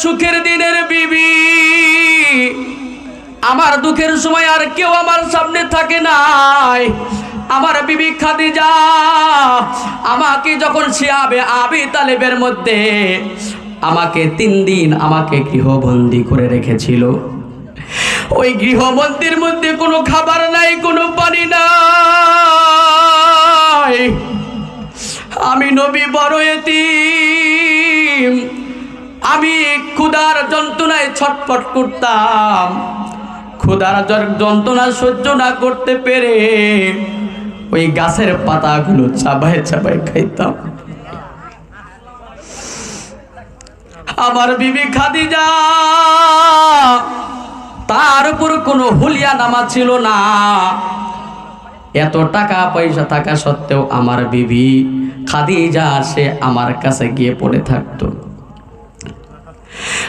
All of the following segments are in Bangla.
সুখের দিনের বিবি, আমার দুঃখের সময় আর কেউ আমার সামনে থাকে নাই। আমার বিবি খাদিজা আমাকে যখন শিয়াবে আবি তালেবের মধ্যে আমাকে 3 দিন আমাকে গৃহবন্দী করে রেখেছিল। ওই গৃহবন্দির মধ্যে কোনো খাবার নাই, কোনো পানি নাই। আমি নবী বড় এতিম, আমি ক্ষুধার যন্ত্রণায় ছটফট করতাম। ক্ষুধার যন্ত্রণা সহ্য না করতে পেরে ওই গাছের পাতাগুলো চাবায় চাবায় খাইতাম। আমার বিবি খাদিজা, তার উপর কোনো হুলিয়া নামা ছিল না। এত টাকা পয়সা থাকা সত্ত্বেও আমার বিবি খাদিজা সে আমার কাছে গিয়ে পড়ে থাকতো।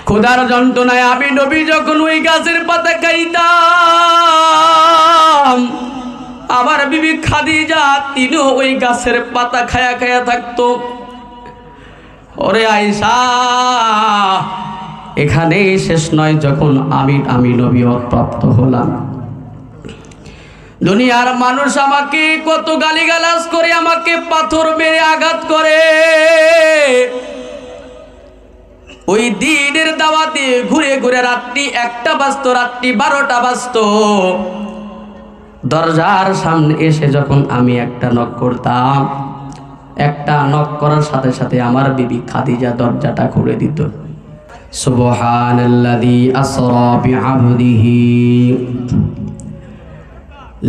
ক্ষুধার যন্ত্রণায় আমি নবী যখন ওই গাছের পাতা খাইতাম, আমার বিবি খাদিজা তিনিও ওই গাছের পাতা খায়া খায়া থাকতো। ওরে আয়েশা, এখানেই শেষ নয়। যখন আমি নবী প্রাপ্ত হলাম, দুনিয়ার মানুষ আমাকে কত গালিগালাজ করে, আমাকে পাথর মেরে আঘাত করে। ওই দিনের দাওয়াতে ঘুরে ঘুরে রাত্রি 1টা বাজতো, রাত্রি 12টা বাজতো। দরজার সামনে এসে যখন আমি একটা নক করতাম, একটা নক করার সাথে সাথে আমার বিবি খাদিজা দরজাটা খুলে দিত। সুবহানাল্লাযী আসরা বিআবদিহি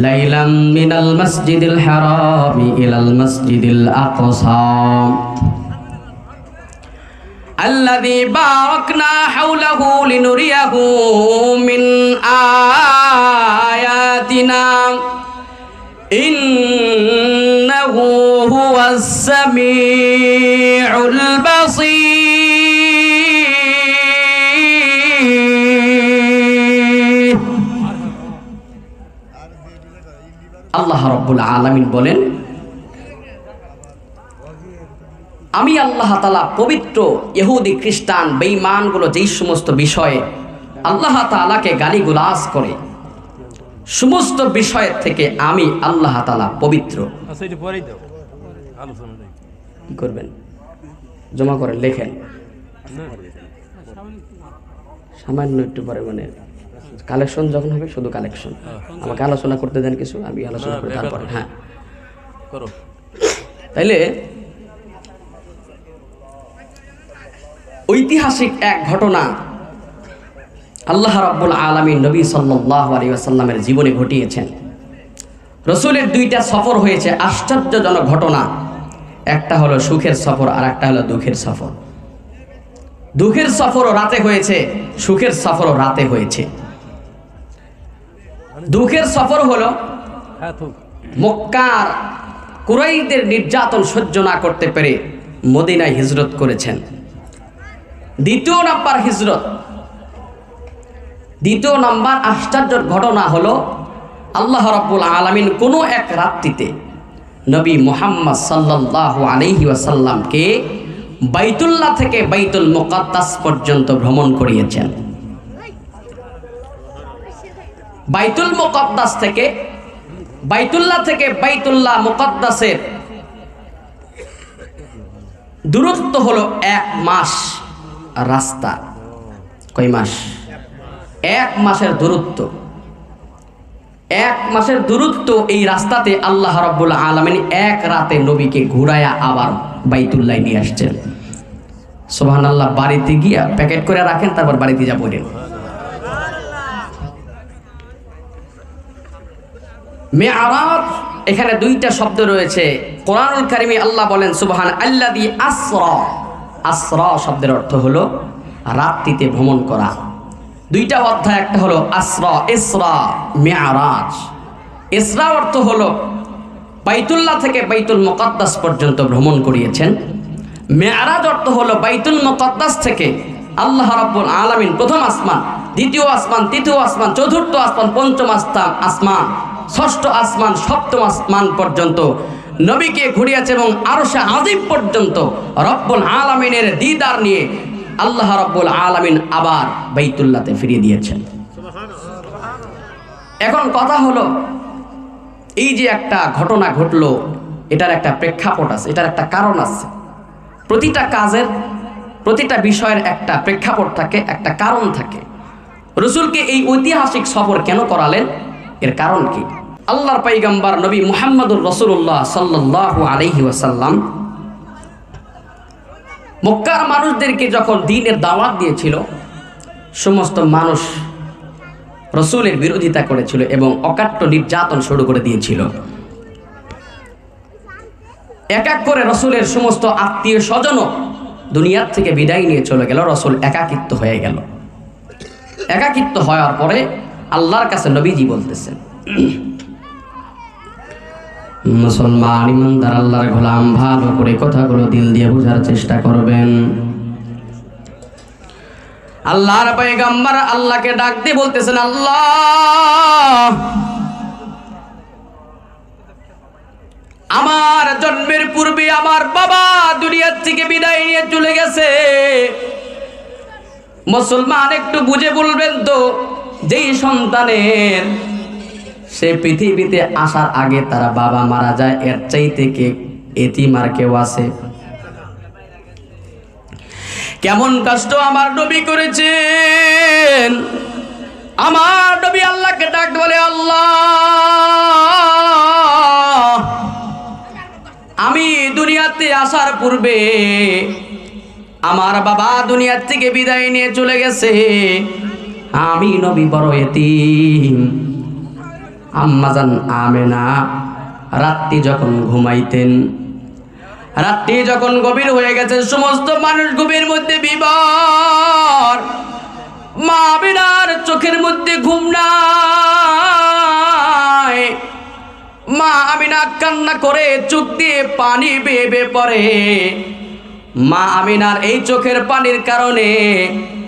লাইলাম মিনাল মাসজিদিল হারামি ইলাল মাসজিদিল আকসা الذي باركنا حوله لنريه من آياتنا إنه هو السميع البصير। আল্লাহ রাব্বুল আলামিন বলেন, আমি আল্লাহ তাআলা পবিত্র ইহুদি খ্রিস্টান বেঈমানগুলো যেই সমস্ত বিষয়ে আল্লাহ তাআলাকে গালিগালাজ করে, সমস্ত বিষয়ের থেকে আমি আল্লাহ তাআলা পবিত্র। কি করবেন? জমা করেন, লেখেন, সামান্য একটু পরে, মানে কালেকশন যখন হবে শুধু কালেকশন। আমাকে আলোচনা করতে দেন কিছু, আমি আলোচনা করে তারপরে। হ্যাঁ করো। তাইলে ঐতিহাসিক এক ঘটনা আল্লাহ রাব্বুল আলামিন নবী সাল্লাল্লাহু আলাইহি ওয়াসাল্লামের জীবনে ঘটিয়েছেন। রাসূলের 2টা সফর হয়েছে, আশ্চর্যজনক ঘটনা। একটা হলো সুখের সফর, আর একটা হলো দুঃখের সফর। দুঃখের সফরও রাতে হয়েছে, সুখের সফরও রাতে হয়েছে। দুঃখের সফর হলো মক্কার কুরাইশদের নির্যাতন সহ্য না করতে পেরে মদিনায় হিজরত করেছেন। দ্বিতীয় নাম্বার হিজরত, দ্বিতীয় নাম্বার আশ্চর্যের ঘটনা হলো আল্লাহ রাব্বুল আলামিন কোনো এক রাত্রিতে নবী মুহাম্মদ সাল্লাল্লাহু আলাইহি ওয়াসাল্লামকে বাইতুল্লাহ থেকে বাইতুল মুকাদ্দাস পর্যন্ত ভ্রমণ করিয়েছেন। বাইতুল মুকাদ্দাস থেকে, বাইতুল্লাহ থেকে বাইতুল্লাহ মুকাদ্দাসের দূরত্ব হলো 1 মাস রাস্তা। কয় মাস? 1 মাসের দূরত্ব। 1 মাসের দূরত্ব। এই রাস্তাতে আল্লাহ রাব্বুল আলামিন এক রাতে নবীকে ঘুরায়া আবার বাইতুল্লাহ নিয়ে আসছেন। সুবহানাল্লাহ। বাড়িতে গিয়া প্যাকেট করে রাখেন, তারপর বাড়িতে যা পড়েন। মেরাজ, এখানে 2টা শব্দ রয়েছে। কোরআনুল কারীমে আল্লাহ বলেন সুবহান আল্লাযী আসরা। আসরা শব্দের অর্থ হলো রাত্রিতে ভ্রমণ করা। 2টা অধ্যায়, একটা হলো আসরা, ইসরা, মেরাজ। ইসরা অর্থ হলো বাইতুল্লাহ থেকে বাইতুল মুকাদ্দাস পর্যন্ত ভ্রমণ করিয়েছেন। মেরাজ অর্থ হলো বাইতুল মুকাদ্দাস থেকে আল্লাহ রাব্বুল আলামিন প্রথম আসমান, দ্বিতীয় আসমান, তৃতীয় আসমান, চতুর্থ আসমান, পঞ্চম আসমান, ষষ্ঠ আসমান, সপ্তম আসমান পর্যন্ত নবীকে ঘুরিয়েছে এবং আরশে আজিম পর্যন্ত রব্বুল আলামিনের দিদার নিয়ে আল্লাহ রাব্বুল আলামিন আবার বাইতুল্লাহতে ফিরিয়ে দিয়েছেন। এখন কথা হলো, এই যে একটা ঘটনা ঘটলো, এটার একটা প্রেক্ষাপট আছে, এটার একটা কারণ আছে। প্রতিটা কাজের, প্রতিটা বিষয়ের একটা প্রেক্ষাপট থাকে, একটা কারণ থাকে। রাসূলকে এই ঐতিহাসিক সফর কেন করালেন, এর কারণ কি? আল্লাহর পয়গম্বর নবী মুহাম্মদুর রাসূলুল্লাহ সাল্লাল্লাহু আলাইহি ওয়াসাল্লাম মক্কার মানুষদেরকে যখন দ্বীনের দাওয়াত দিয়েছিল, সমস্ত মানুষ রাসূলের বিরোধিতা করেছিল এবং অকাট্য নির্যাতন শুরু করে দিয়েছিল। এক এক করে রাসূলের সমস্ত আত্মীয় স্বজনও দুনিয়ার থেকে বিদায় নিয়ে চলে গেল। রাসূল একাকিত্ব হয়ে গেল। একাকিত্ব হওয়ার পরে আল্লাহর কাছে নবীজি বলতেছেন, মুসলমান ইমানদার আল্লাহর গোলাম, ভালো করে কথাগুলো দিল দিয়ে বোঝার চেষ্টা করবেন। আল্লাহর পয়গম্বর আল্লাহকে ডাক দিয়ে বলতেছেন, আল্লাহ, আমার জন্মের পূর্বে আমার বাবা দুনিয়ার থেকে বিদায় নিয়ে চলে গেছে। মুসলমান একটু বুঝে বলবেন তো, যেই সন্তানের সে পৃথিবীতে আসার আগে তারা বাবা মারা যায়, এর চাইতে কে এতিম আর কেউ আছে? কেমন কষ্ট আমার নবী করেছেন। আমার নবী আল্লাহকে ডাক বলে, আল্লাহ, আমি দুনিয়াতে আসার পূর্বে আমার বাবা দুনিয়ার থেকে বিদায় নিয়ে চলে গেছে। আমি নবী বড় এতিম। আম্মাজান আমেনা রাত্রি যখন ঘুমাইতেন, রাত্রি যখন গভীর হয়ে গেছে, সমস্ত মানুষ গভীর মধ্যে বিভোর, মা আমিনার চোখের মধ্যে ঘুম নাই। মা আমিনা কান্না করে চোখ দিয়ে পানি বেয়ে বেয়ে পড়ে। মা আমিনার এই চোখের পানির কারণে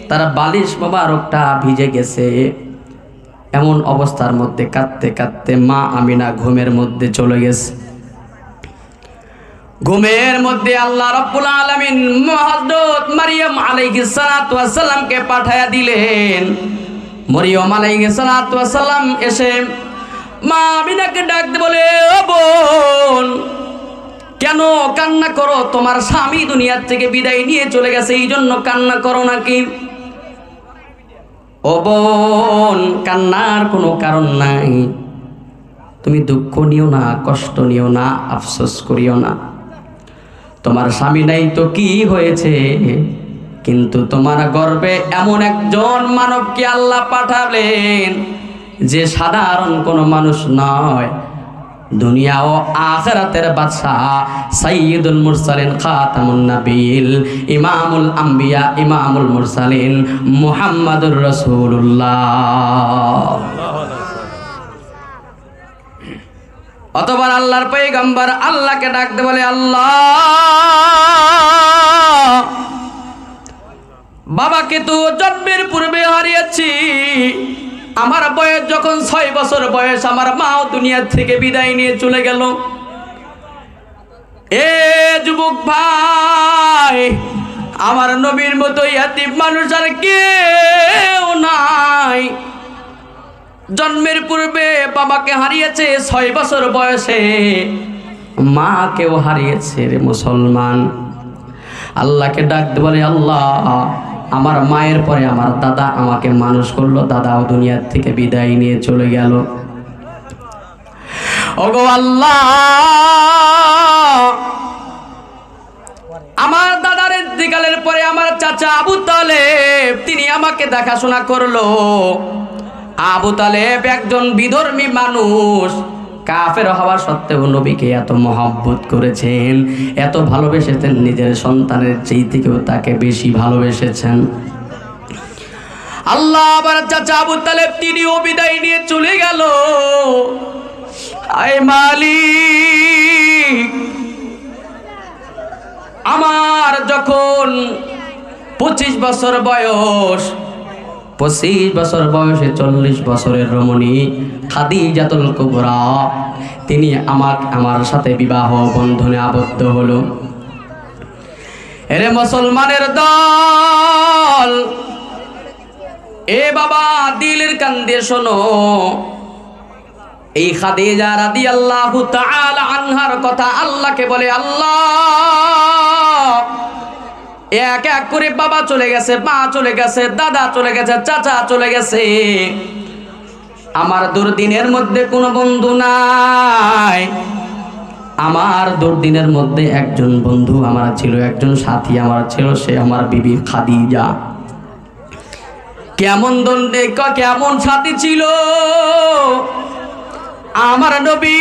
তার বালিশ মোবারকটা ভিজে গেছে। এমন অবস্থার মধ্যে কাঁদতে কাঁদতে মা আমিনা ঘুমের মধ্যে চলে গেছে। ঘুমের মধ্যে আল্লাহ রাব্বুল আলামিন হযরত মারিয়াম আলাইহিস সালাতু ওয়াস সালামকে পাঠায়া দিলেন। মরিয়ম আলাইহিস সালাতু ওয়াস সালাম এসে মা আমিনাকে ডাক দিয়ে বলে, ও বোন, কেন কান্না করো? তোমার স্বামী দুনিয়ার থেকে বিদায় নিয়ে চলে গেছে, এই জন্য কান্না করো নাকি? ও বোন, কান্নার কোনো কারণ নাই। তুমি দুঃখ নিও না, কষ্ট নিও না, আফসোস করিও না। তোমার স্বামী নাই তো কি হয়েছে, কিন্তু তোমার গর্ভে এমন একজন মানবকে আল্লাহ পাঠালেন যে সাধারণ কোনো মানুষ নয়, দুনিয়া ও আখিরাতের বাদশা, সাইয়্যিদুল মুরসালিন, খাতামুন নবিয়্যিন, ইমামুল আম্বিয়া, ইমামুল মুরসালিন, মুহাম্মাদুর রাসূলুল্লাহ। অতঃপর আল্লাহর পয়গম্বর আল্লাহকে ডাকতে বলে, আল্লাহ, বাবাকে তো জন্মের পূর্বে হারিয়েছি। আমার বয়স যখন 6 বছর বয়স, আমার মাও দুনিয়া থেকে বিদায় নিয়ে চলে গেল। এ যুবক ভাই, আমার নবীর মতো ইয়াতীম মানুষ আর কেউ নাই। জন্মের পূর্বে বাবাকে হারিয়েছে, 6 বছর বয়সে মাকেও হারিয়েছে। রে মুসলমান, আল্লাহকে ডাকতে বলে, আল্লাহ, আমার মায়ের পরে আমার দাদা আমাকে মানুষ করলো, দাদাও দুনিয়ার থেকে বিদায় নিয়ে চলে গেল। ওগো আল্লাহ, আমার দাদার ইন্তেকালের পরে আমার চাচা আবু তালেব তিনি আমাকে দেখাশোনা করলো। আবু তালেব একজন বিধর্মী মানুষ, কাফের হওয়া সত্ত্বেও নবীকে এত মহব্বত করেছেন, এত ভালোবেসেছেন, নিজের সন্তানের চেয়ে থেকেও তাকে বেশি ভালোবেসেছেন। আল্লাহ আবার চাচা আবু তালেব তিনিও বিদায় নিয়ে চলে গেল। আয় মালিক, আমার যখন 25 বছর বয়স, 25 বছর বয়সে 40 বছরের রমণী খাদিজাতুল কুবরা তিনি আমার সাথে বিবাহ বন্ধনে আবদ্ধ হলো। এরে মুসলমানের দল, বল, এ বাবা দিলের কান দিয়ে শোনো, এই খাদিজা রাদিয়াল্লাহু তাআলা আনহার কথা আল্লাহকে বলে, আল্লাহ এক এক করে বাবা চলে গেছে, মা চলে গেছে, দাদা চলে গেছে, চাচা চলে গেছে, আমার দুর্দিনের মধ্যে কোনো বন্ধু নাই। আমার দুর্দিনের মধ্যে একজন বন্ধু আমার ছিল, একজন সাথী আমার ছিল, সে আমার বিবি খাদিজা। কেমন দণ্ডে কেমন সাথী ছিল আমার নবী।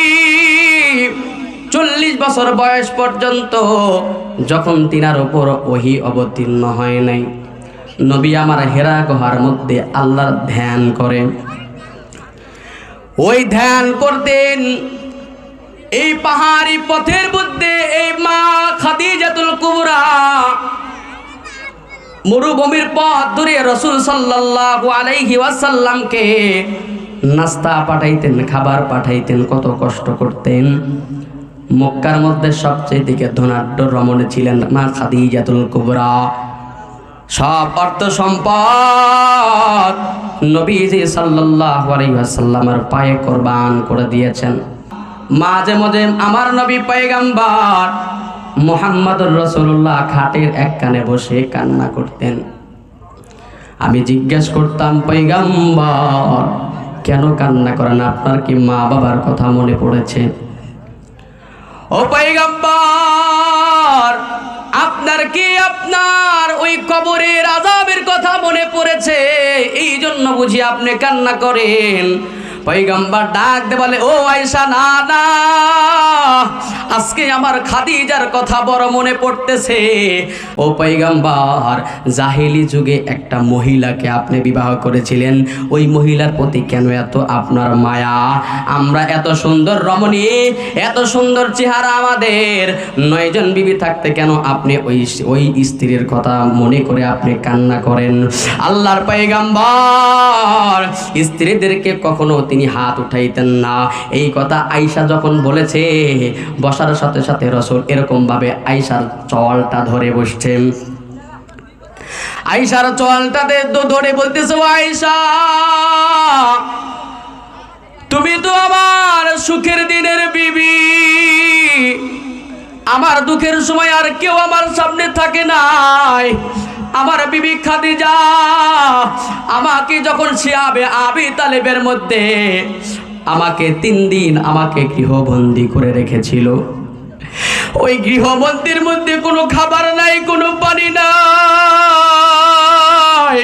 40 বছর বয়স পর্যন্ত যখন তিনার উপর ওহী অবতীর্ণ হয় নাই, নবী আমার হেরা গুহার মধ্যে আল্লাহর ধ্যান করেন। ওই ধ্যান করতেন, এই পাহাড়ি পথের মধ্যে এই মা খাদিজাতুল কুবরা মরুভূমির পথ ধরে রাসূল সাল্লাল্লাহু আলাইহি ওয়াসাল্লামকে নাস্তা পাঠাইতেন, খাবার পাঠাইতেন, কত কষ্ট করতেন। মক্কার মধ্যে সবচেয়ে দিকে ধনাঢ্য রমণী ছিলেন মা খাদিজাতুল কুবরা। সব অর্থ সম্পদ নবীজি সাল্লাল্লাহু আলাইহি ওয়াসাল্লামের পায়ে কুরবান করে দিয়েছেন। মাঝে মাঝে আমার নবী পয়গম্বর মুহাম্মদুর রাসূলুল্লাহ খাটের এক কানে বসে কান্না করতেন। আমি জিজ্ঞেস করতাম, পয়গম্বর কেন কান্না করেন? আপনার কি মা বাবার কথা মনে পড়েছে? ও পয়গম্বর, আপনার কি আপনার ওই কবরের আযাবের কথা মনে পড়েছে? এই জন্য বুঝি আপনি কান্না করেন? পয়গম্বর ডাক দে বলে, ও আয়েশা, না না, আজকে আমার খাদিজার কথা বড় মনে পড়তেছে। ও পয়গম্বর, জাহেলি যুগে একটা মহিলাকে আপনি বিবাহ করেছিলেন, ওই মহিলার প্রতি কেন এত আপনার মায়া? আমরা এত সুন্দর রমণী, এত সুন্দর চেহারা আমাদের, 9 জন বিবি থাকতে কেন আপনি ওই স্ত্রীর কথা মনে করে আপনি কান্না করেন? আল্লাহর পয়গম্বর স্ত্রীদেরকে কখনো তিনি হাত উঠাইতেন না। এই কথা আয়েশা যখন বলেছে, বসার সাথে সাথে রাসূল এরকম ভাবে আয়েশার চওয়ালটা ধরে বসছেন। আয়েশার চওয়ালটাতে ধরে বলতেছে, আয়েশা তুমি তো আমার সুখের দিনের বিবি, আমার দুঃখের সময় আর কেউ আমার সামনে থাকে নাই। আমার বিবি খাদিজা আমাকে যখন শিয়াবে আবি তালেবের মধ্যে আমাকে 3 দিন আমাকে গৃহবন্দী করে রেখেছিল। ওই গৃহবন্দির মধ্যে কোনো খাবার নাই, কোনো পানি নাই।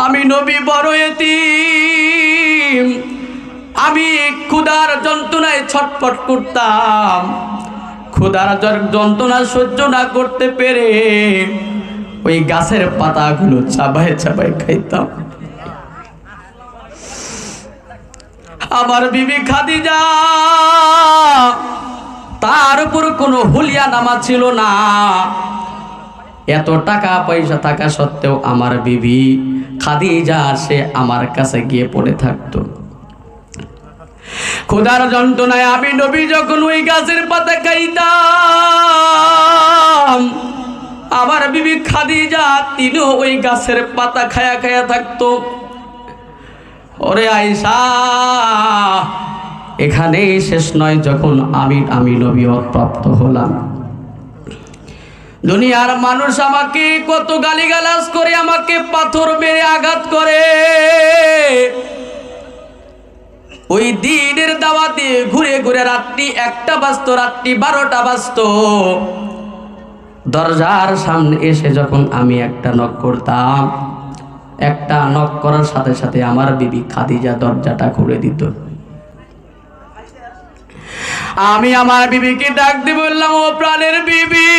আমি নবী বড় এতিম, আমি ক্ষুধার যন্ত্রণায় ছটফট করতাম। ক্ষুধার যন্ত্রণা সহ্য না করতে পেরে ওই গাছের পাতাগুলো চাবায় চাবায় খাইতাম। আমার বিবি খাদিজা, তার উপর কোনো হুলিয়া নামা ছিল না। এত টাকা পয়সা থাকা সত্ত্বেও আমার বিবি খাদিজা সে আমার কাছে গিয়ে পড়ে থাকতো। ক্ষুধার যন্ত্রণায় আমি নবী যখন ওই গাছের পাতা খাইতাম, আমার বিবি খাদিজা তিনিও ওই গাছের পাতা খায়া খায়া থাকতো। ওরে আয়েশা, এখানেই শেষ নয়। যখন আমি নবী প্রাপ্ত হলাম, দুনিয়ার মানুষ আমাকে কত গালিগালাজ করে, আমাকে পাথর মেরে আঘাত করে। ওই দিনের দাওয়াতে ঘুরে ঘুরে রাত্রি 1টা বাজতো, রাত্রি 12টা বাজতো। দরজার সামনে এসে যখন আমি একটা নক করতাম, একটা নক করার সাথে সাথে আমার বিবি খাদিজা দরজাটা খুলে দিত। আমি আমার বিবিকে ডাক দিয়ে বললাম, ও প্রাণের বিবি,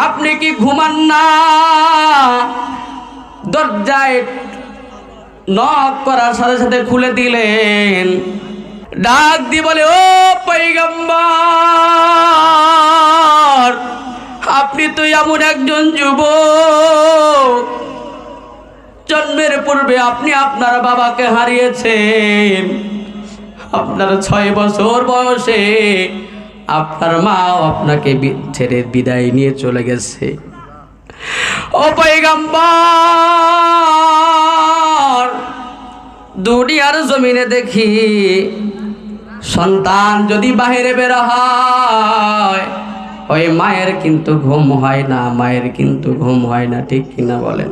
আপনি কি ঘুমান না? দরজায় নক করার সাথে সাথে খুলে দিলেন। ডাক দিয়ে বলে, ও পয়গম্বর, আপনি তো এমন একজন যুবক, জন্মের পূর্বে আপনি আপনার বাবাকে হারিয়েছেন। আপনার 6 বছর বয়সে আপনার মাও আপনাকে ছেড়ে বিদায় নিয়ে চলে গেছে। ও পয়গম্বর, দুনিয়ার জমিনে দেখি সন্তান যদি বাহিরে বের হয় ওই মায়ের কিন্তু ঘুম হয় না, মায়ের কিন্তু ঘুম হয় না, ঠিক কিনা বলেন?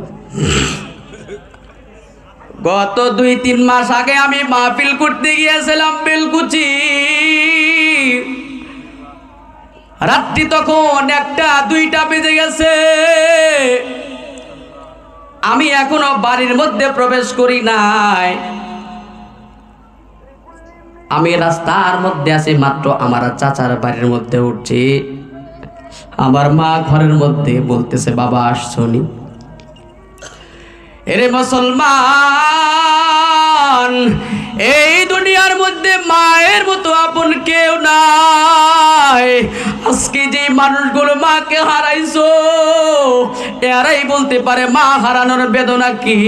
গত 2-3 মাস আগে আমি মাহফিল করতে গিয়েছিলাম বেলকুচি। রাত্রি তখন 1-2টা বেজে গেছে। আমি এখনো বাড়ির মধ্যে প্রবেশ করি নাই, আমি রাস্তার মধ্যে আছি, মাত্র আমার চাচার বাড়ির মধ্যে উঠছি। আমার মা ঘরের মধ্যে বলতেছে, বাবা আসছনি? এরে মুসলমান, এই দুনিয়ার মধ্যে মায়ের মতো আপন কেউ নাই। আজকে যে মানুষগুলো মাকে হারাইছো এরাই বলতে পারে মা হারানোর বেদনা কি।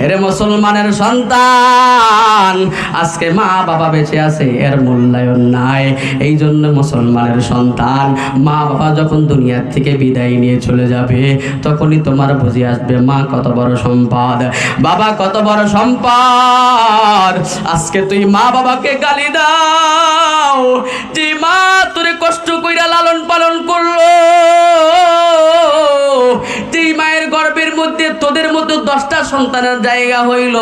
এরে মুসলমানের সন্তান, আজকে মা বাবা বেঁচে আছে এর মূল্যায়ন নাই। এই জন্য মুসলমানের সন্তান, মা বাবা যখন দুনিয়ার থেকে বিদায় নিয়ে চলে যাবে তখনই তোমার বুঝে আসবে মা কত বড় সম্পদ, বাবা কত বড় সম্পদ। আজকে তুই মা বাবাকে গালি দাও, যে মা তোরে কষ্ট কইরা লালন পালন করলো, যে মায়ের গর্ভের মধ্যে তোদের মতো 10টা সন্তানের জায়গা হইল।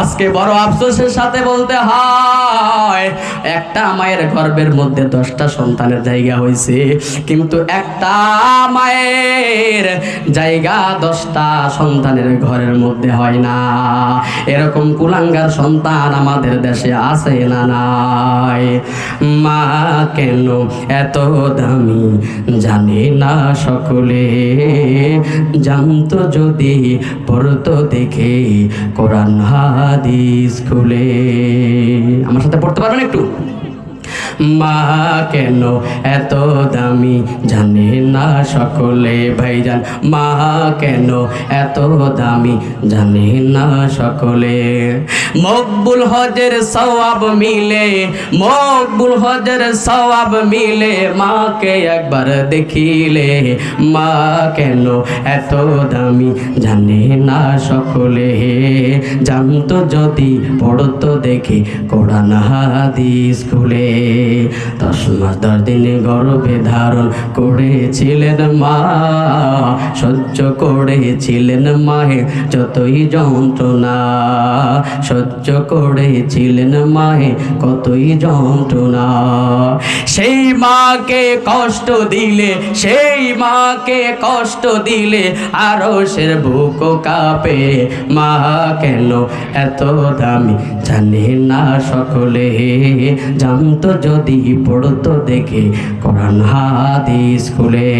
আজকে বড় আফসোসের সাথে বলতে হয়, একটা মায়ের গর্ভের মধ্যে 10টা সন্তানের জায়গা হয়েছে, কিন্তু একটা মায়ের জায়গা 10টা সন্তানের ঘরের মধ্যে হয় না। এরকম কুলাঙ্গার সন্তান আমাদের দেশে আছে না নাই? মা কেন এত দামি জানে না সকলে, জানতো যদি পড়তো দেখে কোরআন হাদিস খুলে। আমার সাথে পড়তে পারবেন একটু? মা কেন এত দামি জানে না সকলে, ভাইজান মা কেন এত দামি জানে না সকলে। মকবুল হজের সওয়াব মিলে, মকবুল হজের সওয়াব মিলে, মাকে একবার দেখিলে। মা কেন এত দামি জানে না সকলে, জানতো যদি পড়তো দেখে কোরআন হাদিস খুলে। 10 মাস 10 দিন গর্ভে ধারণ করেছিলেন মা, সহ্য করেছিলেন মায়ের যতই যন্ত্রণা, সহ্য করেছিলেন মায়ের কতই যন্ত্রণা। সেই মাকে কষ্ট দিলে, সেই মাকে কষ্ট দিলে আরশের বুক কাঁপে। মা কেন এত দামি জানে না সকলে, জানতো যদি পড়তো দেখে কোরআন হাদিস খুলে।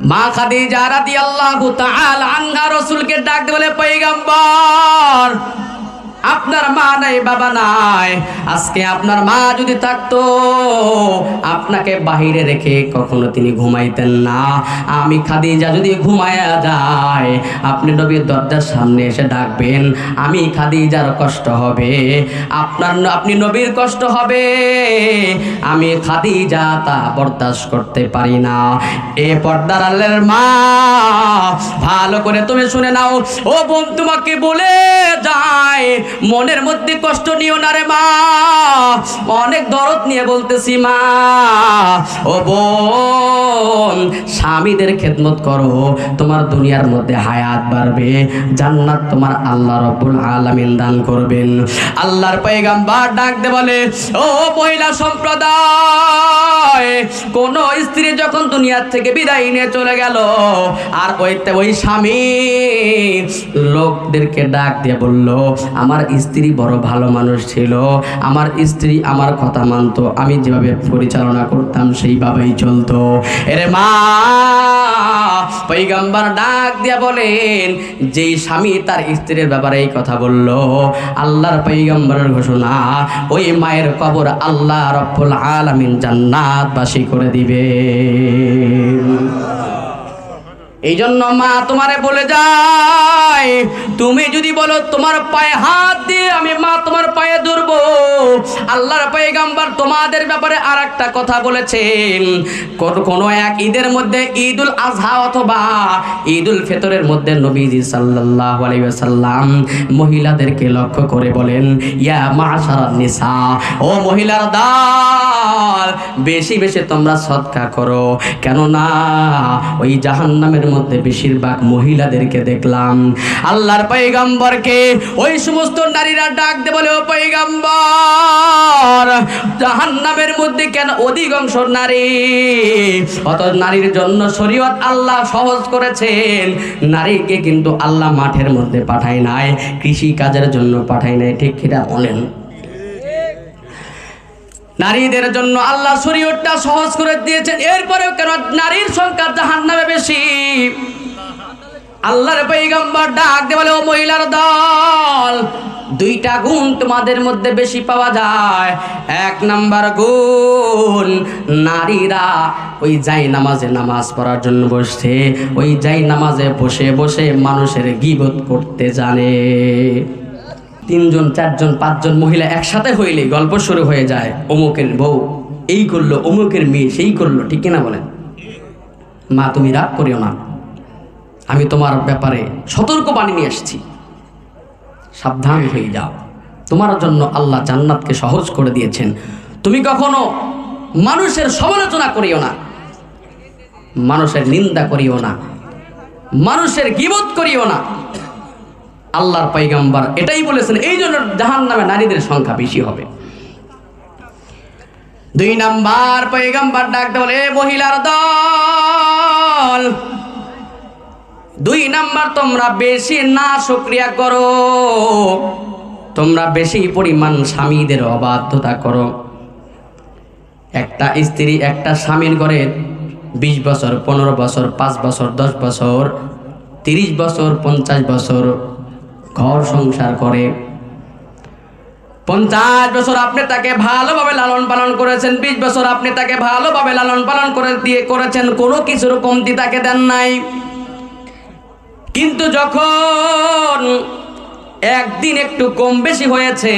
মা খাদিজা রাদিয়াল্লাহু তাআলা আনহা রাসূলকে ডাক দিয়ে বলে, পয়গম্বর আপনার মা নাই বাবা নাই, আজকে আপনার মা যদি থাকতো আপনাকে বাহিরে রেখে কখনো তিনি ঘুমাইতেন না। আমি খাদিজা যদি ঘুমায়া যায় আপনি নবীর দরজার সামনে এসে ডাকবেন, আমি খাদিজার কষ্ট হবে, আপনি নবীর কষ্ট হবে, আমি খাদিজা তা বরদাস্ত করতে পারি না। এ পর্দার আলের মা ভালো করে তুমি শুনে নাও, ও বোন তোমাকে বলে যায় মনের মধ্যে কষ্ট নিও না রে মা, অনেক দরদ নিয়ে বলতেছি মা। ও বোন, স্বামীদের খেদমত করো, তোমার দুনিয়ার মধ্যে হায়াত বাড়বে, জান্নাত তোমার আল্লাহ রাব্বুল আলামিন দান করবেন। আল্লাহর পয়গম্বর ডাক দে বলে, ও মহিলা সম্প্রদায়, কোন স্ত্রী যখন দুনিয়ার থেকে বিদায় নিয়ে চলে গেল আর ওই স্বামী লোকদেরকে ডাক দিয়ে বলল, আমার স্ত্রী বড় ভালো মানুষ ছিল, আমার স্ত্রী আমার কথা মানতো, আমি যেভাবে পরিচালনা করতাম সেইভাবেই চলতো। এরে মা, পয়গম্বর ডাক দিয়া বলেন, যেই স্বামী তার স্ত্রীর ব্যাপারে এই কথা বলল, আল্লাহর পয়গম্বরের ঘোষণা, ওই মায়ের কবর আল্লাহ রাব্বুল আলামিন জান্নাতবাসী করে দিবে। এই জন্য মা তোমারে বলে যায়, তুমি যদি বলো তোমার পায়ে হাত দিয়ে আমি মা তোমার পায়ে ধরবো। আল্লাহর পয়গম্বর তোমাদের ব্যাপারে আর একটা কথা বলেছেন, কোন এক ঈদের মধ্যে, ঈদুল আজহা অথবা ঈদুল ফিতরের মধ্যে নবীজি সাল্লাল্লাহু আলাইহি ওয়াসাল্লাম মহিলাদেরকে লক্ষ্য করে বলেন, ইয়া মাশারান নিসা, ও মহিলার দল, বেশি বেশি তোমরা সদকা করো, কেননা ওই জাহান্নামের মধ্যে বেশিরভাগ মহিলাদেরকে দেখলাম। আল্লাহর পয়গম্বরকে ওই সমস্ত নারীরা ডাক দে বলে, ও পয়গম্বর, জাহান্নামের মধ্যে কেন অধিকাংশ নারী? অত নারীর জন্য শরীয়ত আল্লাহ সহজ করেছেন। নারীকে কিন্তু আল্লাহ মাঠের মধ্যে পাঠায় নাই, কৃষি কাজের জন্য পাঠায় নাই, ঠিক কিনা বলেন? নারীদের জন্য আল্লাহ শরীয়তটা সহজ করে দিয়েছেন। এরপরেও কেন নারীর সংখ্যা জাহান্নামে বেশি? আল্লাহর পয়গম্বর ডাক দিয়ে বলে, ও মহিলার দল, দুইটা গুণ তোমাদের মধ্যে বেশি পাওয়া যায়। এক নাম্বার গুণ, নারীরা ওই যাই নামাজে নামাজ পড়ার জন্য বসছে, ওই যাই নামাজে বসে বসে মানুষের গীবত করতে জানে। 3 জন 4 জন 5 জন মহিলা একসাথে হইলে গল্প শুরু হয়ে যায়, অমুকের বউ এই করলো, অমুকের মেয়ে সেই করলো, ঠিক কিনা বলেন? মা তুমি রাগ করিও না, আমি তোমার ব্যাপারে সতর্ক বাণী নিয়ে এসেছি, সাবধান হয়ে যাও। তোমার জন্য আল্লাহ জান্নাতকে সহজ করে দিয়েছেন। তুমি কখনো মানুষের সমালোচনা করিও না, মানুষের নিন্দা করিও না, মানুষের গীবত করিও না। আল্লাহর পয়গম্বর এটাই বলেছেন, এই জন্য জাহান্নামে নারীদের সংখ্যা বেশি হবে। 2 নাম্বার পয়গম্বর ডাকতে বলে, মহিলার দল, 2 নাম্বার তোমরা বেশি না শুকরিয়া করো, তোমরা বেশি পরিমাণ স্বামীদের অবাধ্যতা করো। একটা স্ত্রী একটা স্বামীর ঘরে 20 বছর 15 বছর 5 বছর 10 বছর 30 বছর 50 বছর ঘর সংসার করে। 50 বছর আপনি তাকে ভালোভাবে লালন পালন করেছেন, 20 বছর আপনি তাকে ভালোভাবে লালন পালন করেছেন, কোনো কিছুর কমতি তাকে দেন নাই। কিন্তু যখন একদিন একটু কম বেশি হয়েছে,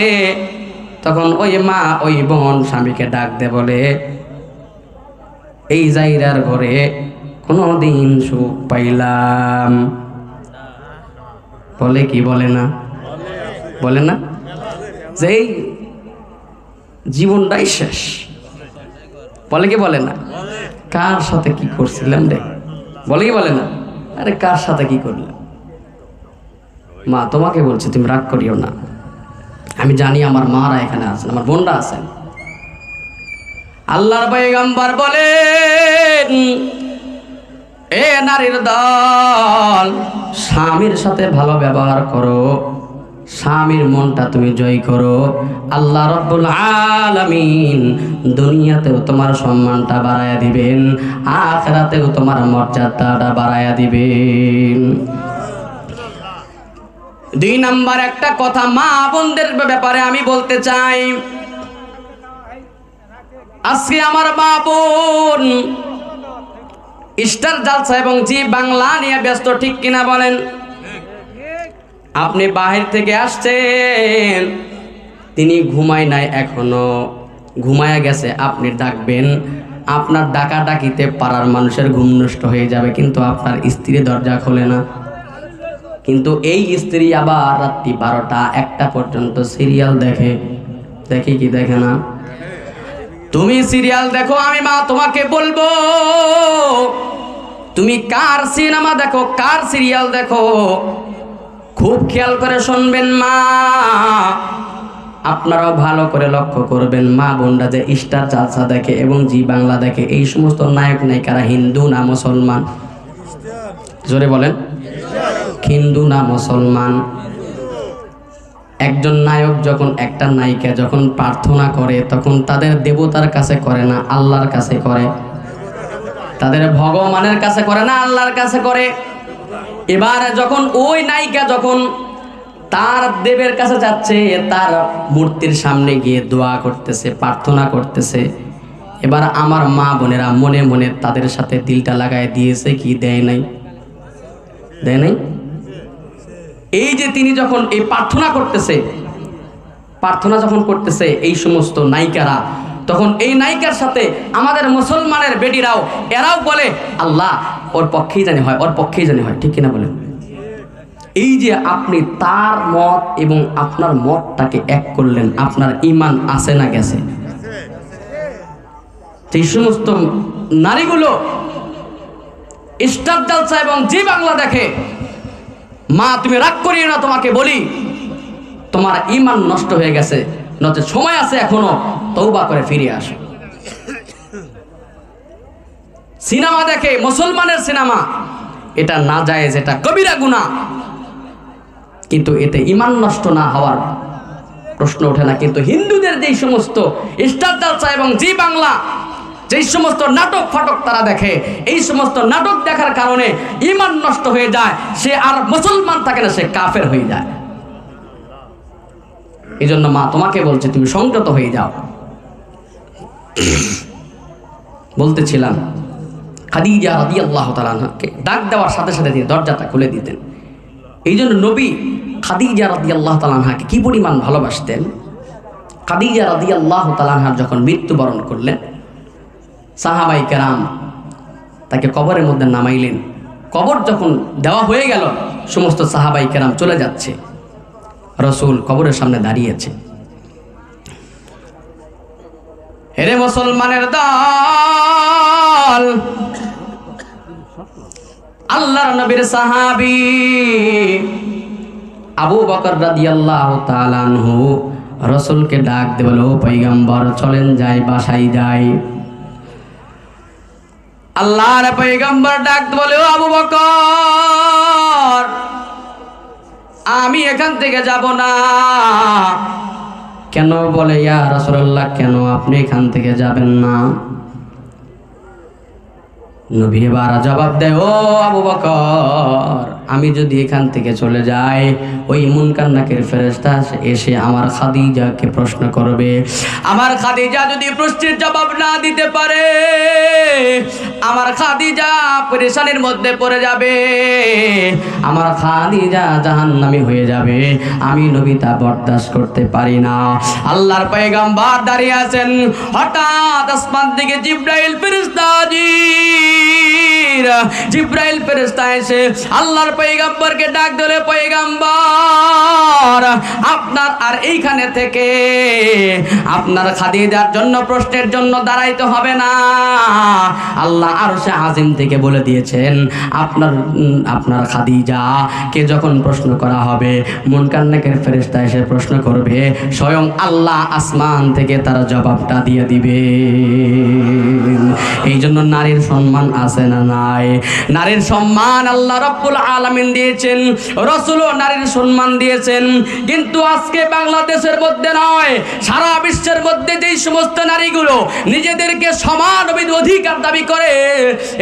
তখন ওই মা ওই বোন স্বামীকে ডাক দে বলে, এই জাইরার ঘরে কোনোদিন সুখ পাইলাম? বলে কি বলে না? বলে না যে এই জীবনটাই শেষ? বলে কি বলে না? কার সাথে কি করছিলাম রে? বলে কি বলে না? আরে কার সাথে কি করলাম? মা তোমাকে বলছে তুমি রাগ করিও না, আমি জানি আমার মারা এখানে আছেন, আমার বোনরা আছেন। আল্লাহর পয়গম্বর বলেন, এ নারীর দল, স্বামীর সাথে ভালো ব্যবহার করো, স্বামীর মনটা তুমি জয় করো। আল্লাহ রাব্বুল আলামিন দুনিয়াতেও তোমার সম্মানটা বাড়ায়া দিবেন, আখিরাতেও তোমার মর্যাদাটা বাড়ায়া দিবেন। 2 নাম্বার একটা কথা মা বোনদের ব্যাপারে আমি বলতে চাই। আজকে আমার মা বোন স্টার জালসা এবং জি বাংলা নিয়ে ব্যস্ত, ঠিক কিনা বলেন? আপনি বাহির থেকে আসছেন, তিনি ঘুমায় নাই, এখনো ঘুমায়া গেছে, আপনি ডাকবেন, আপনার ডাকা ডাকিতে পাড়ার মানুষের ঘুম নষ্ট হয়ে যাবে, কিন্তু আপনার স্ত্রী দরজা খোলে না। কিন্তু এই স্ত্রী আবার রাত্রি 12টা 1টা পর্যন্ত সিরিয়াল দেখে, দেখে কি দেখে না? তুমি সিরিয়াল দেখো, আমি মা তোমাকে বলবো, তুমি কার সিনেমা দেখো, কার সিরিয়াল দেখো, খুব খেয়াল করে শুনবেন মা। আপনারাও ভালো করে লক্ষ্য করবেন, মা বোনরা যে স্টার জালসা দেখে এবং জি বাংলা দেখে, এই সমস্ত নায়ক নায়িকারা হিন্দু না মুসলমান? জোরে বলেন, হিন্দু না মুসলমান? একজন নায়ক যখন, একটা নায়িকা যখন প্রার্থনা করে, তখন তাদের দেবতার কাছে করে না, আল্লাহর কাছে করে? তাদের ভগবানের কাছে করে না, আল্লাহর কাছে করে। এবার যখন ওই নায়িকা যখন তার দেবের কাছে যাচ্ছে, তার মূর্তির সামনে গিয়ে দোয়া করতেছে, প্রার্থনা করতেছে, এবার আমার মা বোনেরা মনে মনে তাদের সাথে দিলটা লাগায় দিয়েছে কি দেয় নাই? দেয় নাই? এই যে তিনি যখন এই প্রার্থনা যখন করতেছে এই সমস্ত নায়িকারা, তখন এই নায়িকার সাথে আমাদের মুসলমানের বেটিরাও এরাও বলে আল্লাহ ওর পক্ষেই জানি হয়, ঠিক কিনা বলেন? এই যে আপনি তার মত এবং আপনার মতটাকে এক করলেন, আপনার ঈমান আছে না গেছে? এই সমস্ত নারীগুলো স্টার জলসা এবং জি বাংলা দেখে, মা তুমি রাগ করিও না, তোমাকে বলি তোমার ঈমান নষ্ট হয়ে গেছে, নচেত সময় আছে এখনো, তওবা করে ফিরে আসো। সিনেমা দেখে, মুসলমানের সিনেমা, এটা নাজায়েজ, এটা কবিরা গুনাহ, কিন্তু এতে ঈমান নষ্ট না হওয়ার প্রশ্ন ওঠে না। কিন্তু হিন্দুদের যেই সমস্ত স্টার জলসা এবং জি বাংলা যেই সমস্ত নাটক ফাটক তারা দেখে, এই সমস্ত নাটক দেখার কারণে ঈমান নষ্ট হয়ে যায়, সে আর মুসলমান থাকে না, সে কাফের হয়ে যায়। এই জন্য মা তোমাকে বলছে তুমি সংযত হয়ে যাও। বলতেছিলাম খাদিজা রাদিয়াল্লাহু তাআলা আনহাকে ডাক দেওয়ার সাথে সাথে তিনি দরজাটা খুলে দিতেন। এই জন্য নবী খাদিজা রাদিয়াল্লাহু তাআলা আনহাকে কি পরিমাণ ভালোবাসতেন। খাদিজা রাদিয়াল্লাহু তাআলা আনহা যখন মৃত্যুবরণ করলেন, সাহাবায়ে কেরাম তাকে কবরের মধ্যে নামাইলেন। কবর যখন দেওয়া হয়ে গেল, সমস্ত সাহাবায়ে কেরাম চলে যাচ্ছে, রাসূল কবরের সামনে দাঁড়িয়েছে। এরে মুসলমানের দল, আল্লাহর নবীর সাহাবী আবু বকর রাদিয়াল্লাহু তাআলা আনহু রাসূলকে ডাক দিয়ে বলে, ও পয়গম্বর চলেন যাই, বাসায় যাই। আল্লাহর পয়গম্বর ডাক দিয়ে বলে, ও আবু বকর আমি এখান থেকে যাব না। কেন? বলে, ইয়া রাসূলুল্লাহ কেন আপনি এখান থেকে যাবেন না? নবী এবার জবাব দেয়, ও আবু বকর আমি যদি এখান থেকে চলে যাই, ওই মুনকার নাকির ফেরেশতা এসে আমার খাদিজাকে প্রশ্ন করবে। আমার খাদিজা যদি প্রশ্নের জবাব না দিতে পারে, আমার খাদিজা পেরেশানির মধ্যে পড়ে যাবে, আমার খাদিজা জাহান্নামী হয়ে যাবে। আমি নবী তা বরদাস্ত করতে পারি না। আল্লাহর পয়গম্বর দাঁড়িয়ে আছেন, হঠাৎ আসমান থেকে জিবরাইল ফেরেশতা জিবরাইল ফেরেশতা এসে আল্লাহর পয়গম্বরকে ডাক দিলে, পয়গম্বর আপনার আর এইখানে থেকে আপনার খাদিজার জন্য প্রশ্নের জন্য দাঁড়াইতে হবে না। আল্লাহ আরশে আজিম থেকে বলে দিয়েছেন, আপনার খাদিজা কে যখন প্রশ্ন করা হবে, মুনকার নাকির ফেরেশতা এসে প্রশ্ন করবে, স্বয়ং আল্লাহ আসমান থেকে তারা জবাবটা দিয়ে দিবে। এই জন্য নারীর সম্মান আছে না নাই? নারীর সম্মান আল্লাহ রাব্বুল আলামিন দিয়েছেন, রাসূলও নারীর সম্মান দিয়েছেন। কিন্তু আজকে বাংলাদেশের মধ্যে নয়, সারা বিশ্বের মধ্যে যেই সমস্ত নারীগুলো নিজেদেরকে সমান অধিকার দাবি করে,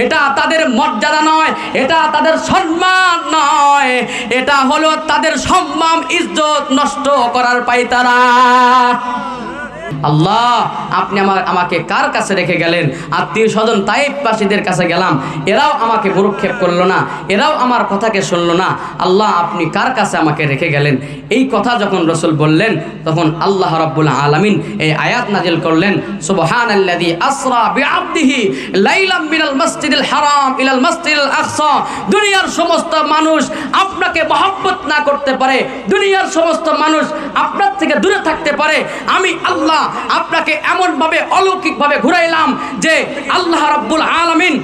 এটা তাদের মর্যাদা নয়, এটা তাদের সম্মান নয়, এটা হলো তাদের সম্মান ইজ্জত নষ্ট করার পায়তারা। আল্লাহ আপনি আমাকে কার কাছে রেখে গেলেন? আত্মীয় স্বজন তাইফবাসীদের কাছে গেলাম, এরাও আমাকে ভ্রুক্ষেপ করলো না, এরাও আমার কথাকে শুনলো না। আল্লাহ আপনি কার কাছে আমাকে রেখে গেলেন? এই কথা যখন রাসূল বললেন, তখন আল্লাহ রাব্বুল আলামিন এই আয়াত নাজিল করলেন, সুবহানাল্লাযী আসরা বিআবদিহি লাইলাম মিনাল মাসজিদিল হারাম ইলাল মাসজিদিল আকসা। দুনিয়ার সমস্ত মানুষ আপনাকে মহব্বত না করতে পারে, দুনিয়ার সমস্ত মানুষ আপনার থেকে দূরে থাকতে পারে, আমি আল্লাহ আপনাকে এমনভাবে অলৌকিকভাবে ঘুরাইলাম যে আল্লাহ রাব্বুল আলামিন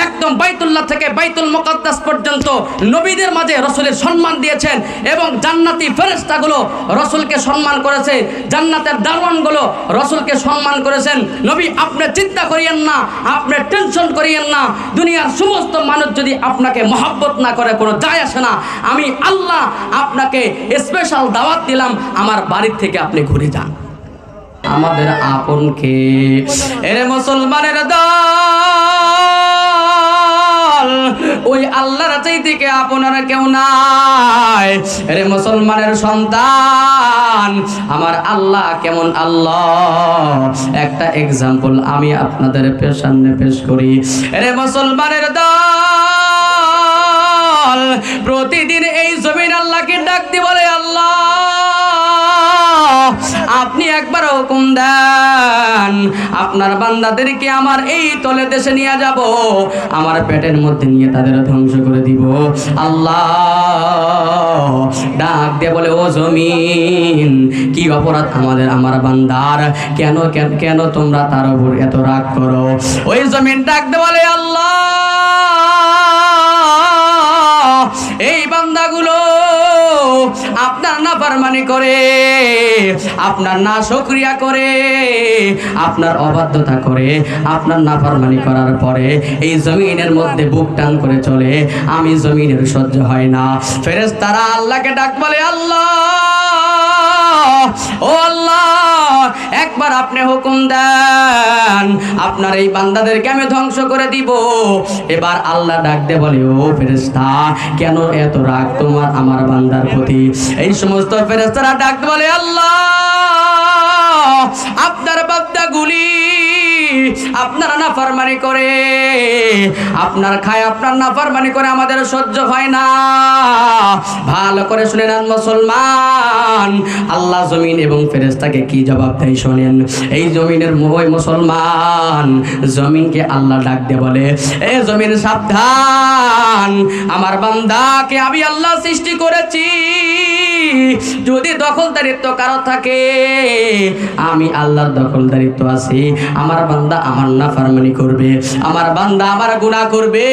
একদম বাইতুল্লাহ থেকে বাইতুল মুকাদ্দাস পর্যন্ত নবীদের মাঝে রাসূলের সম্মান দিয়েছেন, এবং জান্নাতি ফেরেশতাগুলো রাসূলকে সম্মান করেছে, জান্নাতের দারওয়ানগুলো রাসূলকে সম্মান করেছেন। নবী আপনি চিন্তা করিয়েন না, আপনি টেনশন করিয়েন না, দুনিয়ার সমস্ত মানুষ যদি আপনাকে মহব্বত না করে কোনো যায় আসে না, আমি আল্লাহ আপনাকে স্পেশাল দাওয়াত দিলাম, আমার বাড়ির থেকে আপনি ঘুরে যান। আমাদের আপনকে, এরে মুসলমানের দল, ওই আল্লাহর চাইতে কে আপনার কেউ নাই। এরে মুসলমানের সন্তান, আমার আল্লাহ কেমন আল্লাহ, একটা এক্সাম্পল আমি আপনাদের সামনে পেশ করি। এরে মুসলমানের দল, দল প্রতিদিন এই জমিন আল্লাহকে ডাক দিয়ে বলে, আল্লাহ আপনি একবার হুকুম দেন, আপনার বান্দাদেরকে আমার এই তলে দেশে নিয়ে যাব, আমার পেটের মধ্যে নিয়ে তাদের ধ্বংস করে দিব। আল্লাহ ডাক দিয়ে বলে, ও জমিন কি অপরাধ আমার বান্দার, কেন কেন কেন তোমরা তার উপর এত রাগ করো? ওই জমিন ডাক দিয়ে বলে, আল্লাহ এই বান্দাগুলো আপনার নাফরমানি করে, আপনার নাশকরিয়া করে, আপনার অবাধ্যতা করে, আপনার নাফরমানি করার পরে এই জমিনের মধ্যে বুক টান করে চলে, আমি জমিনের সহ্য হয় না। ফেরেশতারা আল্লাহকে ডাক বলে, আল্লাহ ও আল্লাহ একবার আপনি হুকুম দেন, আপনার এই বান্দাদেরকে আমি ধ্বংস করে দিব। এবার আল্লাহ ডাক দে বলে, ও ফেরেশতা কেন এত রাগ তোমার আমার বান্দার প্রতি? এই সমস্ত ফেরেশতারা ডাক বলে, আল্লাহ আপনার বান্দাগুলি আপনার নাফরমানি করে, আপনার খায় আপনার নাফরমানি করে, আমাদের সহ্য হয় না। ভালো করে শুনে নেন মুসলমান, আল্লাহ জমিন এবং ফেরেশতাকে কি জবাব দেয় শোনেন। এই জমিনের ওই মুসলমান জমিনকে আল্লাহ ডাক দিয়ে বলে, এ জমিন সাবধান, আমার বান্দাকে আমি আল্লাহ সৃষ্টি করেছি, যদি দখলদারিত্ব কারো থাকে আমি আল্লাহর দখলদারিত্ব আছি। আমার বান্দা আমার নাফরমানি করবে, আমার বান্দা আমার গুনাহ করবে,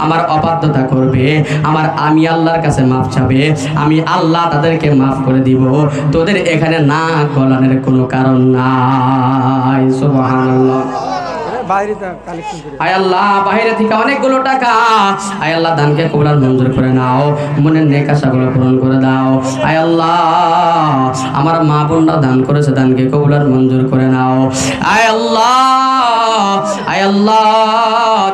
আমার অবাধ্যতা করবে, আমি আল্লাহর কাছে মাফ চাবে, আমি আল্লাহ তাদেরকে মাফ করে দিব। তোদের এখানে নাক গলানোর কোনো কারণ নাই। সুবহানাল্লাহ। আয় আল্লাহ বাইরে থেকে অনেকগুলো টাকা আয় আল্লাহ দানকে কবুল আর মঞ্জুর করে নাও, মনের নেক আশাগুলো পূরণ করে দাও। আয় আল্লাহ আমার মা বোনরা দান করেছে, দানকে কবুল আর মঞ্জুর করে নাও। আয় আল্লাহ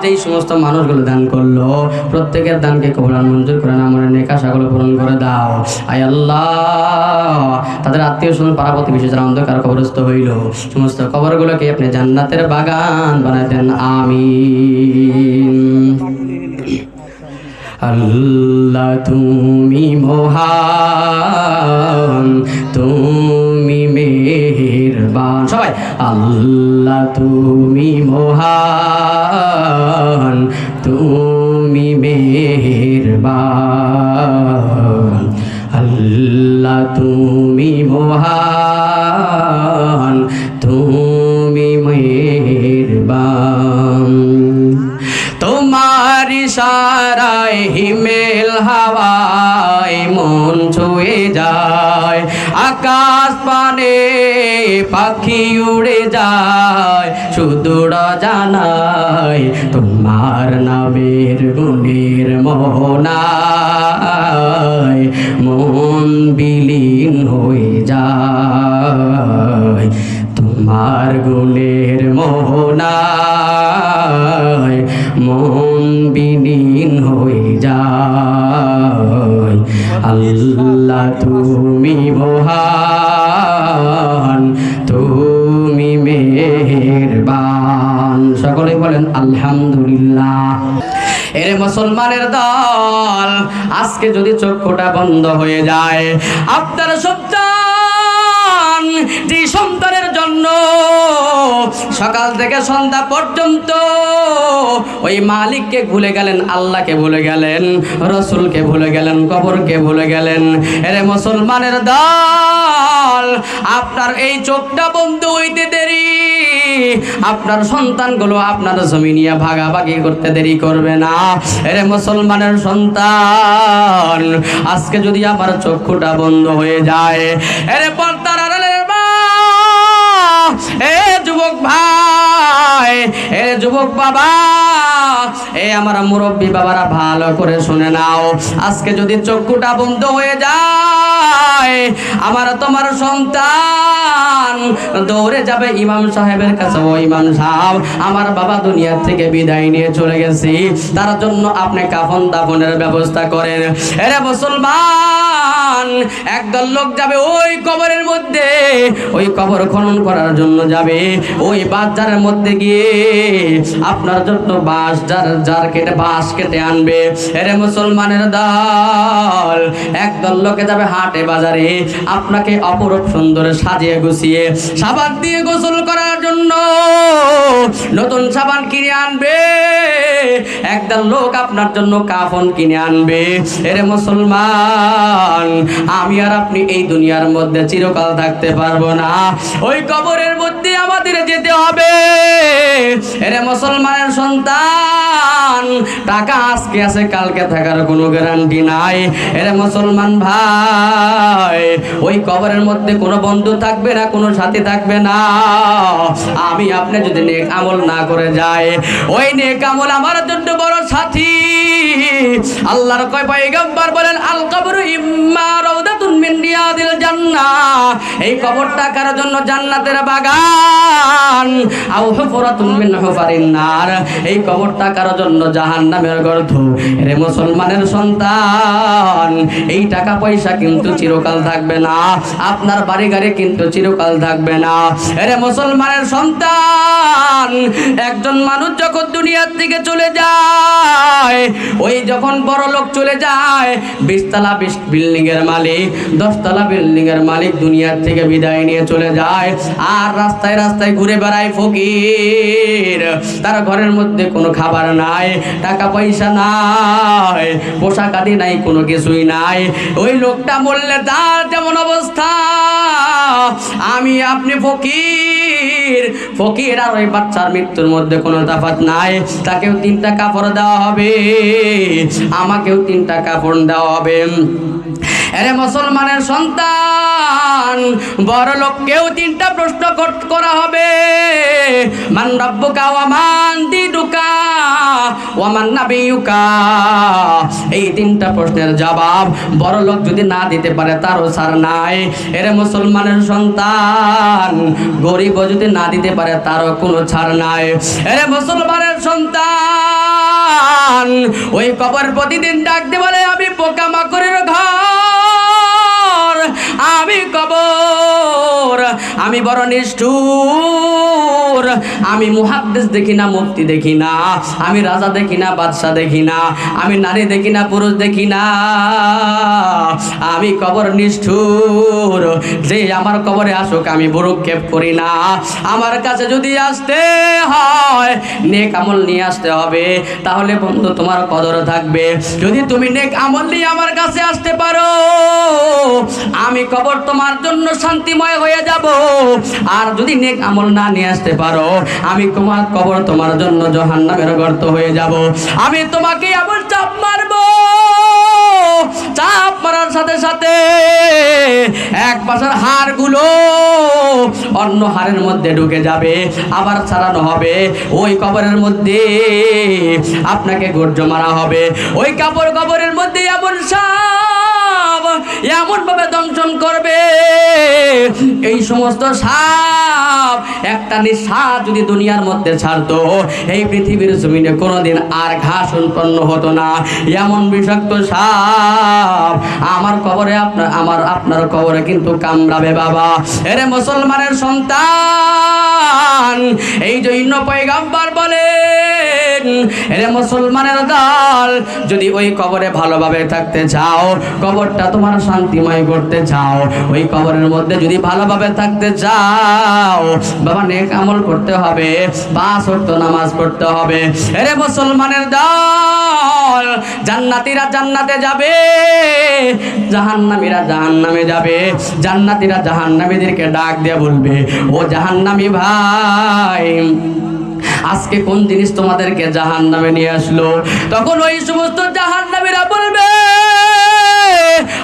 যেই সমস্ত মানুষগুলো দান করলো প্রত্যেকের দানকে কবুল আর মঞ্জুর করে নাও, মনের নেক আশাগুলো পূরণ করে দাও। আয় আল্লাহ তাদের আত্মীয় স্বজন পাড়া প্রতিবেশী যারা অন্ধকার কবরস্থ হইল সমস্ত কবরগুলোকে আপনি জান্নাতের বাগান বানায় দেন, আমিন। আল্লাহ তুমি মহান, তুমি মেহেরবান, সবাই আল্লাহ তুমি মহান, তুমি মেহেরবান, আল্লাহ তুমি মহান, তুমি মেহেরবান। তোমার ইশারায় হিমেল হাওয়ায় মন ছুঁয়ে যায়, আকাশ পানে পাখি উড়ে যায়, সুদূর জানায় তোমার নামের গুণের মোহনায় মন বিলীন হয়ে যায়, তোমার গুণের মোহনায় মন বিলীন হয়ে যায়। আল্লাহ তুমি মহান, তুমি মেহেরবান। সকলে বলেন আলহামদুলিল্লাহ। এরে মুসলমানের দল, আজকে যদি চক্ষুটা বন্ধ হয়ে যায়, আপনার সন্তান যে সন্তানের জন্য সকাল থেকে সন্ধ্যা পর্যন্ত ওই মালিককে ভুলে গেলেন, আল্লাহকে ভুলে গেলেন, রসুলকে ভুলে গেলেন, কবরকে ভুলে গেলেন। এরে মুসলমানের দল, আপনার এই চোখটা বন্ধ হইতে দেরি, আপনার সন্তানগুলো আপনার জমি নিয়ে ভাগাভাগি করতে দেরি করবে না। এরে মুসলমানের সন্তান, আজকে যদি আমার চক্ষুটা বন্ধ হয়ে যায়, এরে পর্দার আড়ালের মা, এ যুবক ভাই, এ যুবক বাবা, এ আমার মুরব্বী বাবারা ভালো করে শুনে নাও, আজকে যদি চক্ষুটা বন্ধ হয়ে যায় ভাই, আমার তোমার সন্তান দৌড়ে যাবে ইমাম সাহেবের কাছে, ও ইমাম সাহেব, আমার বাবা দুনিয়া থেকে বিদায় নিয়ে চলে গেছে, তার জন্য আপনি কাফন দাফনের ব্যবস্থা করেন। এরে মুসলমান, একদল লোক যাবে ওই কবরের মধ্যে, ওই কবর খনন করার জন্য যাবে, ওই বাজারের মধ্যে গিয়ে আপনার জন্য বাঁশ জার কেটে বাঁশ কেটে আনবে। এরে মুসলমানের দল, একদল লোকে যাবে হাটে বাজারে আপনাকে অপরূপ সুন্দর সাজিয়ে গুছিয়ে সাবান দিয়ে গোসল করার জন্য নতুন সাবান কিনে আনবে। একদল লোক আপনার জন্য কাফন কিনে আনবে। এরে মুসলমান, আমি আর আপনি এই দুনিয়ার মধ্যে চিরকাল থাকতে পারবো না, ওই কবরের মধ্যে আমাদের যেতে হবে। এরে মুসলমানের সন্তান, টাকা আজকে আছে কালকে থাকার কোনো গ্যারান্টি নাই। এরে মুসলমান ভাই, ওই কবরের মধ্যে কোনো বন্ধু থাকবে না, কোনো সাথী থাকবে না। আমি আপনি যদি নেক আমল না করে যাই, ওই নেক আমল আমার জন্য বড় সাথী। আল্লাহর কয় পয়গম্বর বলেন, আল কবরু ইম্মা রাউদাতুন মিন রিয়াদিল জান্নাহ, এই কবরটা কার জন্য জান্নাতের বাগান, আও হুফরাতুন মিন হুফারিন নার, এই কবরটা কার জন্য জাহান্নামের গর্ত। এরে মুসলমানের সন্তান, এই টাকা পয়সা কিন্তু চিরকাল থাকবে না, আপনার বাড়ি গাড়ি কিন্তু চিরকাল থাকবে না। এরে মুসলমানের সন্তান, একজন মানুষ যখন দুনিয়ার থেকে চলে যায়, ওই যখন বড় লোক চলে যায়, 20 তলা বিল্ডিং এর মালিক, 10 তলা বিল্ডিং এর মালিক দুনিয়ার থেকে বিদায় নিয়ে চলে যায়, আর রাস্তায় রাস্তায় ঘুরে বেড়ায় ফকির। তার ঘরের মধ্যে কোনো খাবার নাই, টাকা পয়সা নাই, পোশাক আদি নাই, কোনো কিছুই নাই। ওই লোকটা বললে তার যেমন অবস্থা, আমি আপনি ফকির আর ওই বাচ্চার মৃত্যুর মধ্যে কোনো তফাৎ নাই। তাকেও 3টা কাপড় দেওয়া হবে, আমাকেও 3টা কাপড় দেওয়া হবে। এরে মুসলমানের সন্তান, বড় লোককেও 3টা প্রশ্ন করা হবে, মান রাব্বুকা ওয়া মান দীনুকা ওয়া মান নাবিয়ুকা। এই 3টা প্রশ্নের জবাব বড় লোক যদি না দিতে পারে তারও ছাড় নাই। এরে মুসলমানের সন্তান, গরিব যদি না দিতে পারে তারও কোনো ছাড় নাই। এরে মুসলমানের সন্তান, ওই কবর প্রতিদিন ডাকতে বলে, আমি পোকামাকড়ের ঘর, আমি কবর, আমি বড় নিষ্ঠুর, আমি মুহাদ্দিস দেখি না, মুফতি দেখি না, আমি রাজা দেখি না, বাদশা দেখি না, আমি নারী দেখি না, পুরুষ দেখি না, আমি কবর নিষ্ঠুর। যে আমার কবরে আসুক আমি ভ্রুক্ষেপ করি না। আমার কাছে যদি আসতে হয় নেক আমল নিয়ে আসতে হবে, তাহলে বন্ধু তোমার কদর থাকবে। যদি তুমি নেক আমল নিয়ে আমার কাছে আসতে পারো, আমি কবর তোমার জন্য শান্তিময় হয়ে যাব। আর যদি নেক আমল না নিয়ে আসতে পারো, আমি তোমার কবর তোমার জন্য জাহান্নামের গর্ত হয়ে যাব। আমি তোমাকে এমন চাপ মারবো, চাপ মারার সাথে সাথে এক পাশের হাড়গুলো অন্য হাড়ের মধ্যে ঢুকে যাবে, আবার ছাড়ানো হবে। ওই কবরের মধ্যে আপনাকে গর্জ মারা হবে। ওই কবরের মধ্যে এমন সাপ এমন ভাবে দংশন করবে, এই সমস্ত সাপ একটা নিঃশ্বাস যদি দুনিয়ার মধ্যে ছাড়তো, এই পৃথিবীর জমিনে কোনোদিন আর ঘাস উৎপন্ন হতো না। এমন বিষাক্ত সাপ আমার কবরে আপনার কবরে কিন্তু কামড়াবে বাবা। এরে মুসলমানের সন্তান, এই জন্য পয়গম্বর বলেন, এরে মুসলমানের দল, যদি ওই কবরে ভালোভাবে থাকতে চাও, কবরটা তোমার শান্তিময় করতে চাও, ওই কবরের মধ্যে যদি ভালোভাবে থাকতে চাও বাবা, নেক আমল করতে হবে, 5 ওয়াক্ত নামাজ পড়তে হবে। এরে মুসলমানের দল, জান্নাতীরা জান্নাতে যাবে, জাহান্নামীরা জাহান্নামে যাবে। জান্নাতীরা জাহান্নামীদেরকে ডাক দিয়ে বলবে, ও জাহান্নামী ভাই, আজকে কোন জিনিস তোমাদেরকে জাহান্নামে নিয়ে আসলো? তখন ওই সমস্ত জাহান্নামীরা বলবে,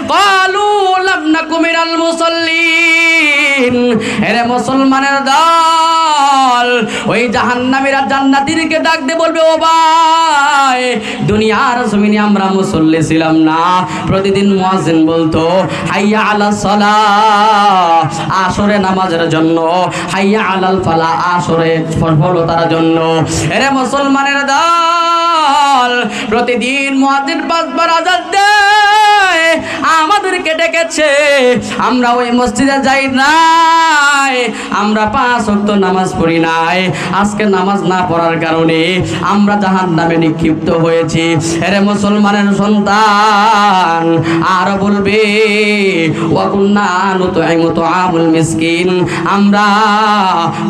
ক্বালু লাম নাকু মিনাল মুসাল্লিন, দিন এরে মুসলমানের দল, ওই জাহান্নামীরা জান্নাতীদেরকে ডাক দিয়ে বলবে, ও ভাই, দুনিয়ার জমিনে আমরা মুসল্লি ছিলাম না, প্রতিদিন মুয়াজ্জিন বলতো হাইয়া আলাস সালাহ, আসরে নামাজের জন্য, হাইয়া আলাল ফালাহ, আসরে সফলতার জন্য। এরে মুসলমানের দল, প্রতিদিন মুয়াজ্জিন 5 বার আযান দেয়, আমাদেরকে ডেকেছে, আমরা ওই মসজিদে যাই নাই, আমরা 5 ওয়াক্ত নামাজ পড়ি নাই, আজকে নামাজ না পড়ার কারণে আমরা জাহান্নামে নিক্ষিপ্ত হয়েছি। এরে মুসলমানের সন্তান, আর বলবে ওয়াকুন্না নুতঈমু তুআমুল মিসকিন, আমরা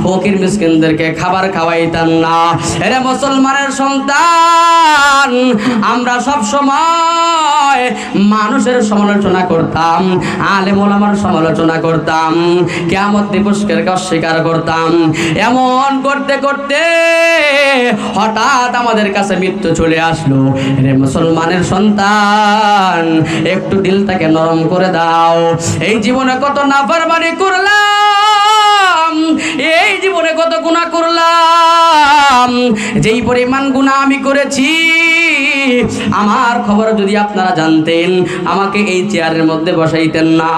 ফকির মিসকিনদেরকে খাবার খাওয়াইতাম না। এরে মুসলমানের সন্তান, আমরা সব সময় মানুষের সমালোচনা করতাম, আলেম ওলামার সমালোচনা করতাম, কিয়ামত দিবসকে অস্বীকার করতাম। এমন করতে করতে হঠাৎ আমাদের কাছে মৃত্যু চলে আসলো। রে মুসলমানের সন্তান, একটু দিলটাকে নরম করে দাও। এই জীবনে কত নাফরমানি করলাম, এই জীবনে কত গুনাহ করলাম, যেই পরিমাণ গুনাহ আমি করেছি, আমার খবর যদি আপনারা জানতেন, আমাকে এই চেয়ারের মধ্যে বসাইতেন না।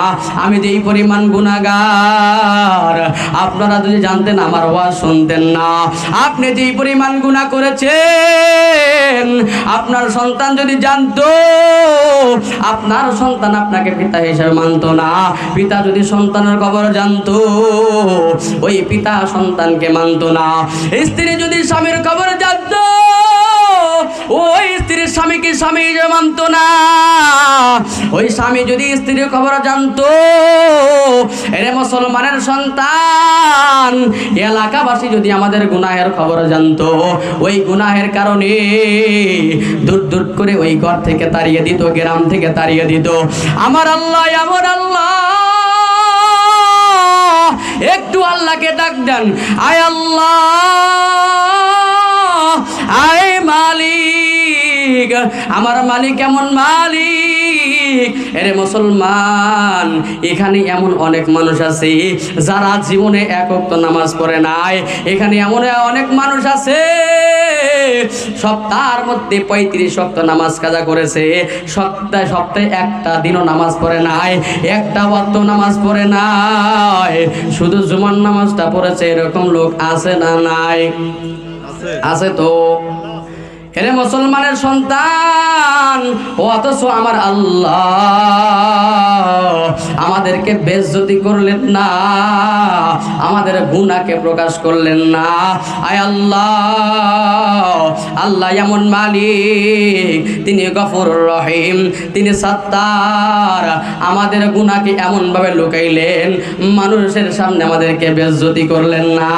আমি যেই পরিমাণ গুনাহগার, আপনারা যদি জানতেন, আমার ওয়াজ শুনতেন না। আপনি যেই পরিমাণ গুনাহ করেছেন, আপনার সন্তান যদি জানতো, আপনার সন্তান আপনাকে পিতা হিসেবে মানতো না। পিতা যদি সন্তানের খবর জানতো, ওই পিতা সন্তানকে মানতো না। স্ত্রী যদি স্বামীর খবর জানতো, ওই স্ত্রীর স্বামীকে স্বামী মানতো না। ওই স্বামী যদি স্ত্রীর খবর জানতো, এরে মুসলমানের সন্তান, এলাকাবাসী যদি আমাদের গুনাহের খবর জানতো, ওই গুনাহের কারণে দূর দূর করে ওই ঘর থেকে তাড়িয়ে দিত, গ্রাম থেকে তাড়িয়ে দিত। আমার আল্লাহ, আমার আল্লাহ, একটু আল্লাহকে ডাক দেন, আয় আল্লাহ, আয় মালিক, আমার মালিক এমন মালিক। এরে মুসলমান, এখানে এমন অনেক মানুষ আছে যারা জীবনে 1 ওয়াক্ত নামাজ পড়ে নাই। এখানে এমন অনেক মানুষ আছে সপ্তাহের মধ্যে 35 ওয়াক্ত নামাজ কাজা করেছে, সপ্তাহে একটা দিনও নামাজ পড়ে নাই, একটা ওয়াক্ত নামাজ পড়ে নাই, শুধু জুমার নামাজটা পড়েছে। এরকম লোক আছে না নাই? আছে তো। এরে মুসলমানের সন্তান, অথচ আমার আল্লাহ আমাদেরকে বেইজ্জতি করলেন না, আমাদের গুনাহকে প্রকাশ করলেন না। আয় আল্লাহ, আল্লাহ এমন মালিক, তিনি গফুরুর রহিম, তিনি সাত্তার। আমাদের গুনাহকে এমন ভাবে লুকাইলেন, মানুষের সামনে আমাদেরকে বেইজ্জতি করলেন না।